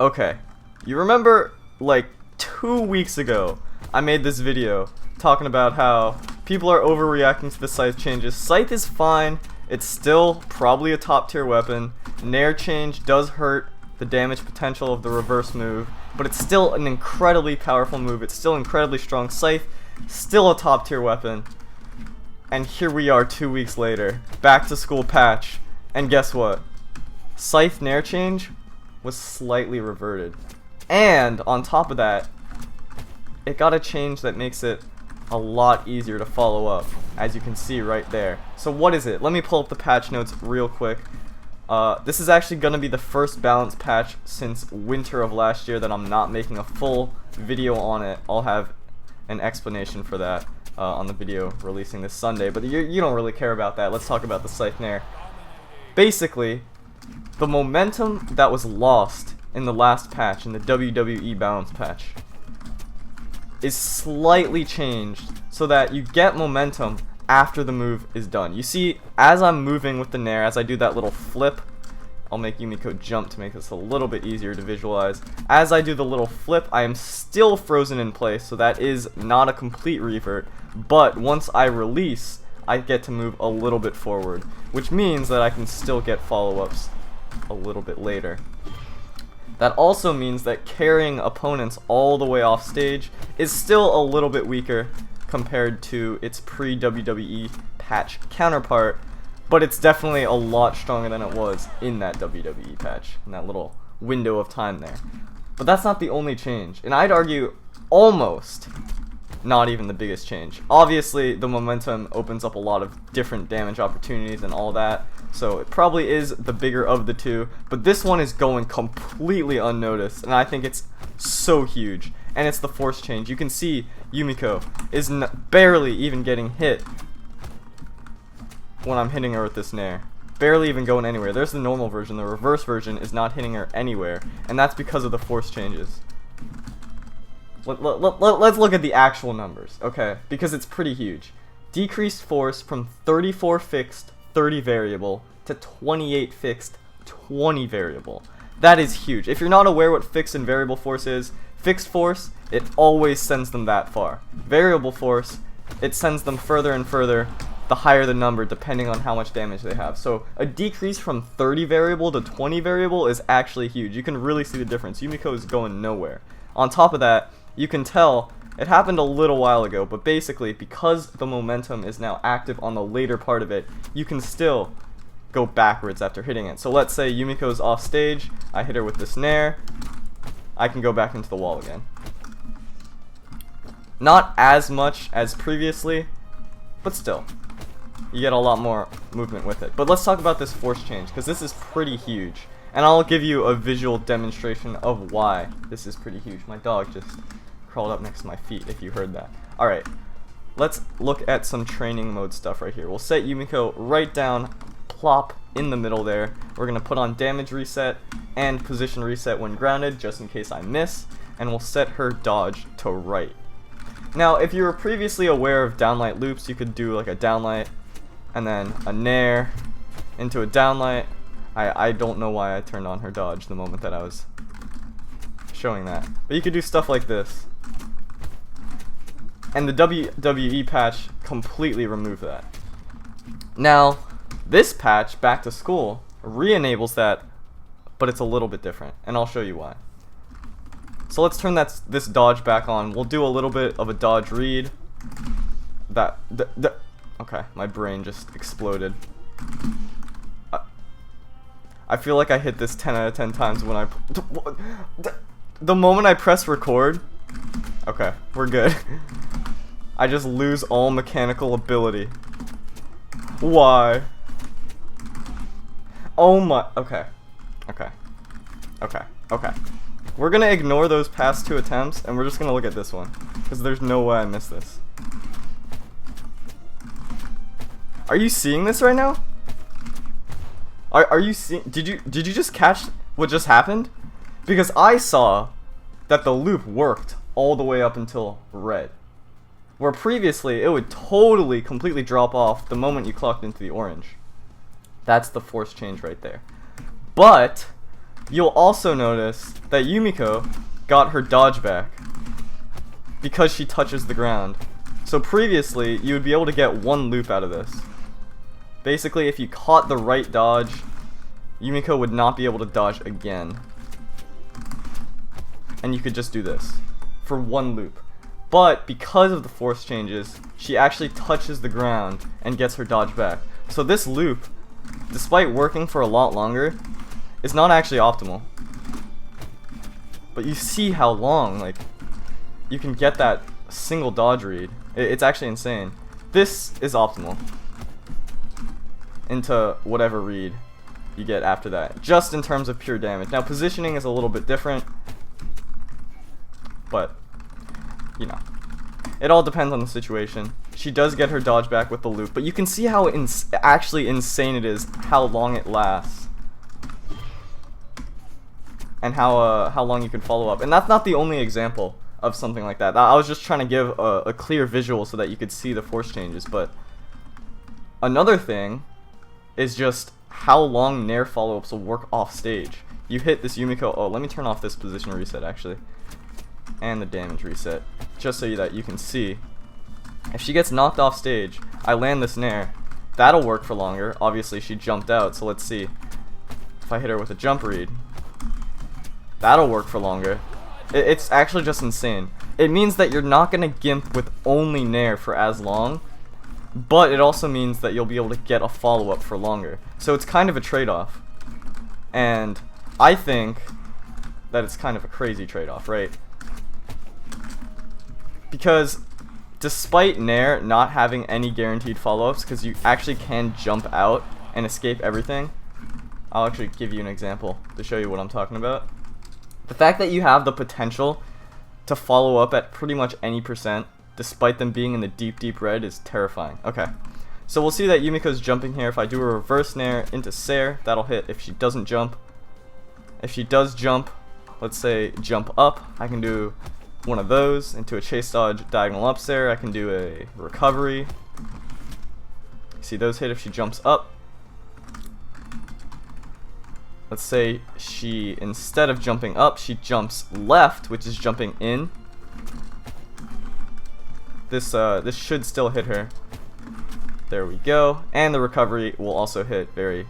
Okay, you remember like 2 weeks ago I made this video talking about how people are overreacting to the Scythe changes. Scythe is fine, it's still probably a top tier weapon. Nair change does hurt the damage potential of the reverse move, but it's still an incredibly powerful move, it's still incredibly strong. Scythe, still a top tier weapon. And here we are 2 weeks later, back to school patch, and guess what? Scythe Nair change was slightly reverted. And on top of that, it got a change that makes it a lot easier to follow up, as you can see right there. So what is it? Let me pull up the patch notes real quick. This is actually going to be the first balance patch since winter of last year that I'm not making a full video on it. I'll have an explanation for that on the video releasing this Sunday, but you don't really care about that. Let's talk about the Scythe Nair. Basically, the momentum that was lost in the last patch, in the WWE balance patch, is slightly changed so that you get momentum after the move is done. You see, as I'm moving with the Nair, as I do that little flip, I'll make Yumiko jump to make this a little bit easier to visualize. As I do the little flip, I am still frozen in place, so that is not a complete revert, but once I release, I get to move a little bit forward, which means that I can still get follow-ups a little bit later. That also means that carrying opponents all the way off stage is still a little bit weaker compared to its pre-WWE patch counterpart, but it's definitely a lot stronger than it was in that WWE patch, in that little window of time there. But that's not the only change, and I'd argue almost not even the biggest change. Obviously, the momentum opens up a lot of different damage opportunities and all that, so it probably is the bigger of the two, but this one is going completely unnoticed, and I think it's so huge. And it's the force change. You can see Yumiko is barely even getting hit when I'm hitting her with this Nair. Barely even going anywhere. There's the normal version. The reverse version is not hitting her anywhere, and that's because of the force changes. Let's look at the actual numbers, okay? Because it's pretty huge. Decreased force from 34 fixed, 30 variable, to 28 fixed, 20 variable. That is huge. If you're not aware what fixed and variable force is, fixed force, it always sends them that far. Variable force, it sends them further and further, the higher the number, depending on how much damage they have. So a decrease from 30 variable to 20 variable is actually huge. You can really see the difference. Yumiko is going nowhere. On top of that, you can tell it happened a little while ago, but basically, because the momentum is now active on the later part of it, you can still go backwards after hitting it. So let's say Yumiko's off stage, I hit her with this Nair, I can go back into the wall again. Not as much as previously, but still, you get a lot more movement with it. But let's talk about this force change, because this is pretty huge, and I'll give you a visual demonstration of why this is pretty huge. My dog just crawled up next to my feet, if you heard that. Alright, let's look at some training mode stuff right here. We'll set Yumiko right down, plop in the middle there. We're going to put on damage reset and position reset when grounded, just in case I miss, and we'll set her dodge to right. Now, if you were previously aware of downlight loops, you could do like a downlight and then a Nair into a downlight. I don't know why I turned on her dodge the moment that I was showing that, but you could do stuff like this. And the WWE patch completely removed that. Now, this patch, Back to School, re-enables that, but it's a little bit different, and I'll show you why. So let's turn this dodge back on. We'll do a little bit of a dodge read. Okay, my brain just exploded. I feel like I hit this 10 out of 10 times when the moment I press record. Okay, we're good. I just lose all mechanical ability. Why? Oh my, okay. We're gonna ignore those past two attempts, and we're just gonna look at this one, because there's no way I missed this. Are you seeing this right now? Are you seeing, did you just catch what just happened? Because I saw that the loop worked all the way up until red, where previously it would totally completely drop off the moment you clocked into the orange. That's the force change right there. But you'll also notice that Yumiko got her dodge back because she touches the ground. So previously, you would be able to get one loop out of this. Basically, if you caught the right dodge, Yumiko would not be able to dodge again. And you could just do this for one loop. But because of the force changes, she actually touches the ground and gets her dodge back. So this loop, despite working for a lot longer, is not actually optimal. But you see how long, like, you can get that single dodge read. It's actually insane. This is optimal into whatever read you get after that, just in terms of pure damage. Now positioning is a little bit different, but you know, it all depends on the situation. She does get her dodge back with the loop, but you can see how actually insane it is how long it lasts and how long you can follow up. And that's not the only example of something like that. I was just trying to give a clear visual so that you could see the force changes. But another thing is just how long Nair follow-ups will work off stage. You hit this Yumiko. Oh, let me turn off this position reset actually, and the damage reset, just so that you can see. If she gets knocked off stage, I land this Nair. That'll work for longer. Obviously, she jumped out, so let's see. If I hit her with a jump read, that'll work for longer. It's actually just insane. It means that you're not going to gimp with only Nair for as long, but it also means that you'll be able to get a follow-up for longer. So it's kind of a trade-off. And I think that it's kind of a crazy trade-off, right? Because despite Nair not having any guaranteed follow-ups, because you actually can jump out and escape everything, I'll actually give you an example to show you what I'm talking about. The fact that you have the potential to follow up at pretty much any percent, despite them being in the deep, deep red, is terrifying. Okay, so we'll see that Yumiko's jumping here. If I do a reverse Nair into Sair, that'll hit if she doesn't jump. If she does jump, let's say jump up, I can do one of those into a chase dodge diagonal up Sair. I can do a recovery. See those hit if she jumps up. Let's say she, instead of jumping up, she jumps left, which is jumping in. This should still hit her. There we go. And the recovery will also hit very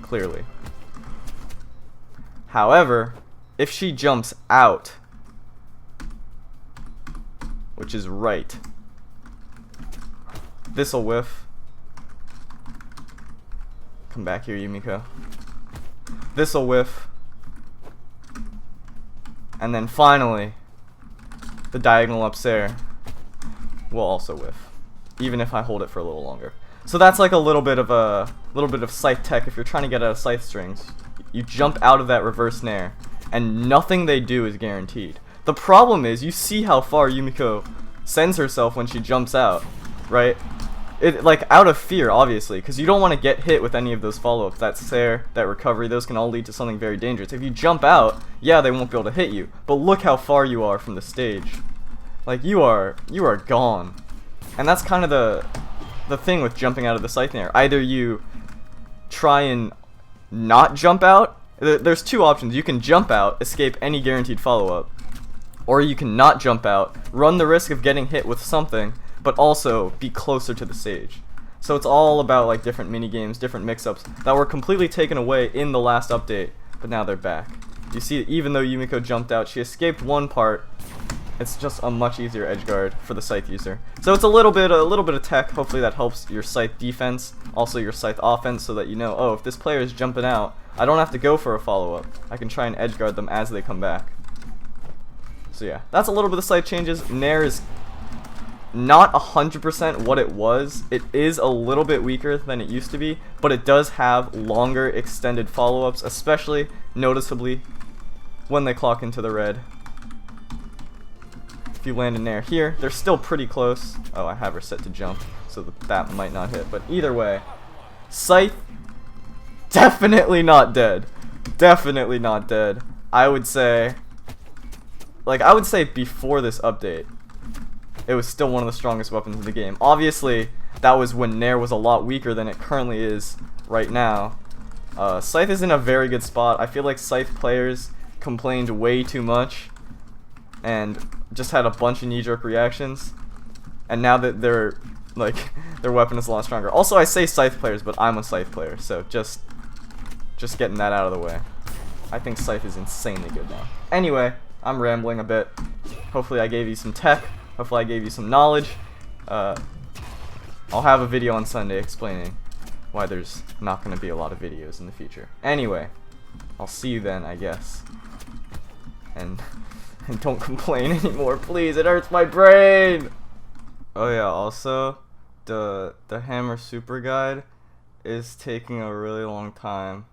clearly. However, if she jumps out, which is right, this'll whiff. Come back here, Yumiko. This'll whiff. And then finally, the diagonal up Sair will also whiff, even if I hold it for a little longer. So that's like a little bit of Scythe tech if you're trying to get out of Scythe strings. You jump out of that reverse Nair, and nothing they do is guaranteed. The problem is, you see how far Yumiko sends herself when she jumps out, right? Like, out of fear, obviously, because you don't want to get hit with any of those follow-ups. That Sair, that recovery, those can all lead to something very dangerous. If you jump out, yeah, they won't be able to hit you, but look how far you are from the stage. Like, you are gone. And that's kind of the thing with jumping out of the Scythe Nair. Either you try and not jump out. There's two options. You can jump out, escape any guaranteed follow-up, or you can not jump out, run the risk of getting hit with something, but also be closer to the stage. So it's all about like different mini games, different mix-ups that were completely taken away in the last update, but now they're back. You see, even though Yumiko jumped out, she escaped one part. It's just a much easier edge guard for the Scythe user. So it's a little bit of tech. Hopefully that helps your Scythe defense, also your Scythe offense, so that you know, oh, if this player is jumping out, I don't have to go for a follow-up. I can try and edge guard them as they come back. So yeah, that's a little bit of Scythe changes. Nair is not 100% what it was. It is a little bit weaker than it used to be, but it does have longer extended follow-ups, especially noticeably when they clock into the red. If you land a Nair here, they're still pretty close. Oh, I have her set to jump, so that might not hit. But either way, Scythe, definitely not dead. Definitely not dead. I would say before this update, it was still one of the strongest weapons in the game. Obviously, that was when Nair was a lot weaker than it currently is right now. Scythe is in a very good spot. I feel like Scythe players complained way too much and just had a bunch of knee-jerk reactions, and now that their weapon is a lot stronger. Also, I say Scythe players, but I'm a Scythe player, so just getting that out of the way. I think Scythe is insanely good now. Anyway, I'm rambling a bit. Hopefully I gave you some tech. Hopefully I gave you some knowledge. I'll have a video on Sunday explaining why there's not going to be a lot of videos in the future. Anyway, I'll see you then, I guess. And don't complain anymore, please. It hurts my brain. Oh yeah, also, the Hammer Super Guide is taking a really long time.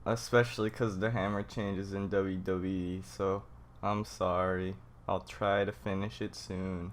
Especially because the hammer changes in WWE, so I'm sorry. I'll try to finish it soon.